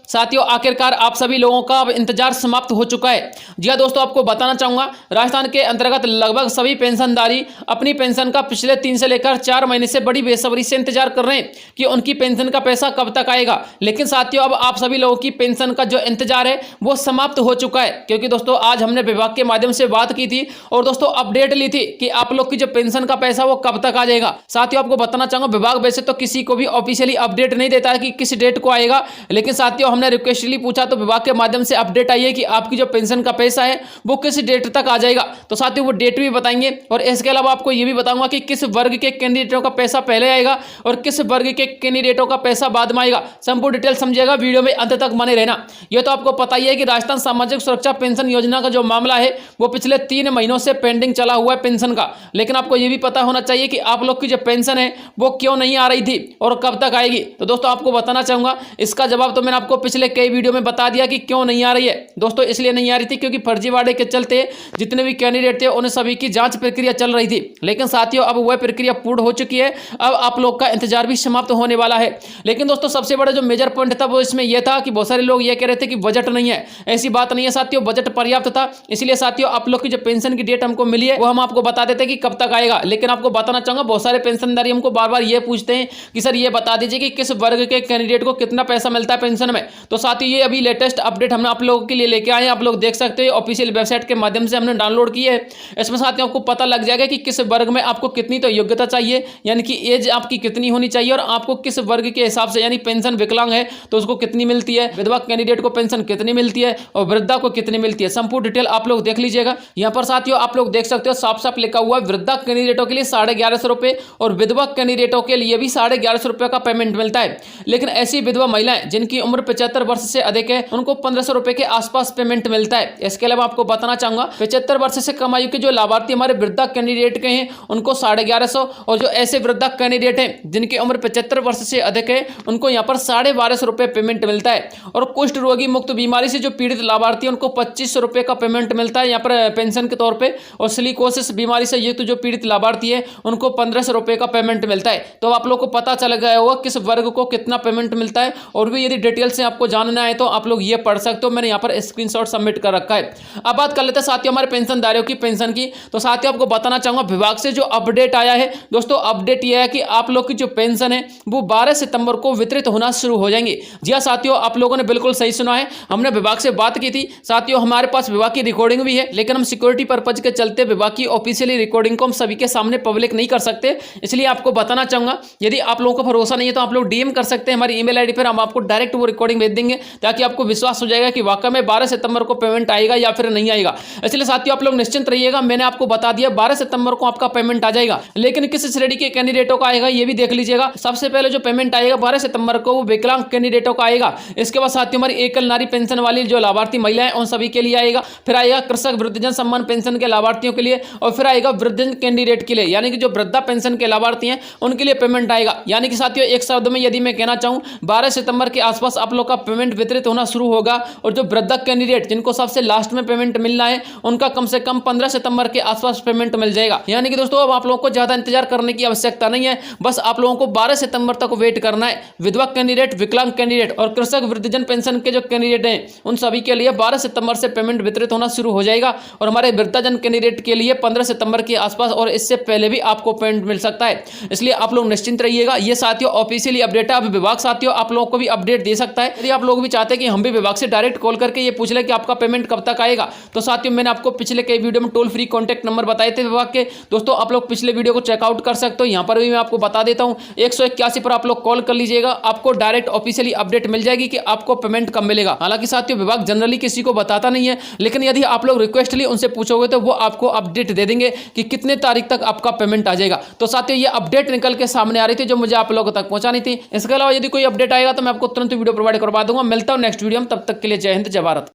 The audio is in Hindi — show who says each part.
Speaker 1: साथियों आखिरकार आप सभी लोगों का अब इंतजार समाप्त हो चुका है। जी हाँ दोस्तों, आपको बताना चाहूंगा राजस्थान के अंतर्गत लगभग सभी पेंशनधारी अपनी पेंशन का पिछले 3 से लेकर 4 महीने से बड़ी बेसब्री से इंतजार कर रहे हैं कि उनकी पेंशन का पैसा कब तक आएगा। लेकिन साथियों अब आप सभी लोगों की पेंशन का जो इंतजार है वो समाप्त हो चुका है, क्योंकि दोस्तों आज हमने विभाग के माध्यम से बात की थी और दोस्तों अपडेट ली थी कि आप लोग की जो पेंशन का पैसा वो कब तक आ जाएगा। साथियों आपको बताना चाहूंगा विभाग वैसे तो किसी को भी ऑफिशियली अपडेट नहीं देता है कि किस डेट को आएगा, लेकिन साथियों हमने रिक्वेस्टली पूछा तो विभाग के माध्यम से अपडेट आई है कि आपकी जो पेंशन का पैसा है वो किस डेट तक आ जाएगा। तो साथियों वो डेट भी बताएंगे और इसके अलावा आपको ये भी बताऊंगा कि किस वर्ग के कैंडिडेटों का पैसा पहले आएगा और किस वर्ग के कैंडिडेटों का पैसा बाद में आएगा। संपूर्ण डिटेल समझिएगा, वीडियो में अंत तक बने रहना। यह तो आपको पता ही है कि राजस्थान सामाजिक सुरक्षा पेंशन योजना का जो मामला है वो पिछले 3 महीनों से पेंडिंग चला हुआ है पेंशन का। लेकिन आपको यह भी पता होना चाहिए कि आप लोग की जो पेंशन है वो क्यों नहीं आ रही थी और कब तक आएगी। तो दोस्तों आपको बताना चाहूंगा इसका जवाब तो मैंने आपको पिछले कई वीडियो में बता दिया कि क्यों नहीं आ रही है। दोस्तों इसलिए नहीं आ रही थी क्योंकि फर्जीवाड़े के चलते जितने भी कैंडिडेट थे उन्हें सभी की जांच प्रक्रिया चल रही थी। लेकिन साथियों अब वह प्रक्रिया पूर्ण हो चुकी है, अब आप लोग का इंतजार भी समाप्त होने वाला है। लेकिन दोस्तों सबसे बड़ा जो मेजर पॉइंट था वो इसमें यह था कि बहुत सारे लोग ये कह रहे थे कि बजट नहीं है। ऐसी बात नहीं है साथियों, बजट पर्याप्त था। इसलिए साथियों आप लोग की जो पेंशन की डेट हमको मिली है वो हम आपको बता देते कि कब तक आएगा। लेकिन आपको बताना चाहूंगा बहुत सारे पेंशनधारी हमको बार बार ये पूछते हैं कि सर ये बता दीजिए कि किस वर्ग के कैंडिडेट को कितना पैसा मिलता है पेंशन में। तो साथियों ये अभी लेटेस्ट अपडेट हमने आप लोगों के लिए लेके आए हैं, आप लोग देख सकते हो ऑफिशियल वेबसाइट के माध्यम से हमने डाउनलोड की है। इसमें साथियों आपको पता लग जाएगा कि किस वर्ग में आपको कितनी तो योग्यता चाहिए, यानी कि एज आपकी कितनी होनी चाहिए और आपको किस वर्ग के हिसाब से, यानी पेंशन विकलांग है तो उसको कितनी मिलती है, विधवा कैंडिडेट को पेंशन कितनी मिलती है और वृद्धा को कितनी मिलती है। संपूर्ण डिटेल आप लोग देख लीजिएगा। यहाँ पर साथियों आप लोग देख सकते हो साफ साफ लिखा हुआ वृद्धा कैंडिडेटों के लिए 1150 रुपए और विधवा कैंडिडेटों के लिए भी 1150 रुपए का पेमेंट मिलता है। लेकिन ऐसी विधवा महिलाएं जिनकी उम्र 75 वर्ष से अधिक है उनको 1500 रुपए के आसपास पेमेंट मिलता है। इसके अलावा आपको बताना चाहूंगा 75 वर्ष से कम आयु के जो लाभार्थी हमारे वृद्धा कैंडिडेट के हैं उनको 1150 और जो ऐसे वृद्धा कैंडिडेट हैं जिनकी उम्र 75 वर्ष से अधिक है उनको यहाँ पर 1250 रुपए पेमेंट मिलता है। और कुष्ठ रोगी मुक्त बीमारी से जो पीड़ित लाभार्थी है उनको 2500 रुपए का पेमेंट मिलता है यहाँ पर पेंशन के तौर पर। और सिलिकोसिस बीमारी से युक्त जो पीड़ित लाभार्थी है उनको 1500 रुपए का पेमेंट मिलता है। तो आप लोग को पता चल गया होगा किस वर्ग को कितना पेमेंट मिलता है। और भी यदि डिटेल से आपको जानना है तो आप लोग ये पढ़ सकते हो, मैंने यहाँ पर स्क्रीनशॉट सबमिट कर रखा है। अब बात कर लेते हैं साथियों हमारे पेंशनधारियों की पेंशन की। तो साथियों आपको बताना चाहूंगा विभाग से जो अपडेट आया है दोस्तों, अपडेट यह है कि आप लोग की जो पेंशन है वो 12 सितंबर को वितरित होना शुरू हो जाएंगे। जी हाँ साथियों आप लोगों ने बिल्कुल सही सुना है, हमने विभाग से बात की थी। साथियों हमारे पास विभाग की रिकॉर्डिंग भी है, लेकिन हम सिक्योरिटी पर्पज के चलते विभाग की ऑफिशियली रिकॉर्डिंग को हम सभी के सामने पब्लिक नहीं कर सकते। इसलिए आपको बताना चाहूंगा यदि आप लोगों को भरोसा नहीं है तो आप लोग डीएम कर सकते हैं हमारी ईमेल आईडी पर, हम आपको डायरेक्ट वो रिकॉर्डिंग भेज देंगे ताकि आपको विश्वास हो जाएगा कि वाकई में 12 सितंबर को पेमेंट आएगा या फिर नहीं आएगा। इसलिए साथियों आप लोग निश्चिंत रहिएगा, मैंने आपको बता दिया 12 सितंबर को आपका पेमेंट आ जाएगा। लेकिन किस श्रेणी के कैंडिडेटों का आएगा ये भी देख लीजिएगा। सबसे पहले जो पेमेंट आएगा 12 सितंबर को वो विकलांग कैंडिडेटों का आएगा। इसके बाद साथियों हमारी एकल नारी पेंशन वाली जो लाभार्थी महिलाएं उन सभी के लिए आएगा। फिर आएगा कृषक वृद्धजन सम्मान पेंशन के लाभार्थियों के लिए और फिर आएगा वृद्धजन कैंडिडेट के लिए, यानी कि जो वृद्धा पेंशन के लाभार्थी हैं उनके लिए पेमेंट आएगा। यानी कि साथियों एक शब्द में यदि मैं कहना चाहूं 12 सितंबर के आसपास आप लोग का पेमेंट वितरित होना शुरू होगा। और जो वृद्धा कैंडिडेट जिनको सबसे लास्ट में पेमेंट मिलना है उनका कम से कम 15 सितंबर के आसपास पेमेंट मिल जाएगा। यानी कि दोस्तों अब आप लोगों को ज्यादा इंतजार करने की आवश्यकता नहीं है, बस आप लोगों को 12 सितंबर तक वेट करना है। विधवा कैंडिडेट, विकलांग कैंडिडेट और कृषक वृद्धजन पेंशन के जो कैंडिडेट हैं उन सभी के लिए 12 सितंबर से पेमेंट वितरित होना शुरू हो जाएगा। और हमारे वृद्धजन कैंडिडेट के लिए 15 सितंबर के आसपास और इससे पहले भी आपको पेमेंट मिल सकता है। इसलिए आप लोग निश्चिंत रहिएगा। ये साथियों ऑफिशियली अपडेट है। अब विभाग साथियों आप लोगों को भी अपडेट दे सकता है। यदि आप लोग भी चाहते हैं कि हम भी विभाग से डायरेक्ट कॉल करके ये पूछ ले कि आपका पेमेंट कब तक आएगा, तो साथियों मैंने आपको पिछले कई वीडियो में टोल फ्री कॉन्टैक्ट नंबर बताए थे विभाग के। दोस्तों आप लोग पिछले वीडियो को चेकआउट कर सकते हो, यहाँ पर भी मैं आपको बता देता हूँ 181 पर आप लोग कॉल कर लीजिएगा, आपको डायरेक्ट ऑफिशियली अपडेट मिल जाएगी कि आपको पेमेंट कब मिलेगा। हालांकि साथियों विभाग जनरली किसी को बताता नहीं है, लेकिन यदि आप लोग रिक्वेस्टली उनसे पूछोगे तो वो आपको अपडेट दे देंगे कि कितने तारीख तक आपका पेमेंट आ जाएगा। तो साथियों ये अपडेट निकल के सामने आ रही थी जो मुझे आप लोगों तक पहुंचानी थी। इसके अलावा यदि कोई अपडेट आएगा तो मैं आपको तुरंत वीडियो प्रोवाइड करवा दूंगा। मिलता हूं नेक्स्ट वीडियो में, तब तक के लिए जय हिंद जय भारत।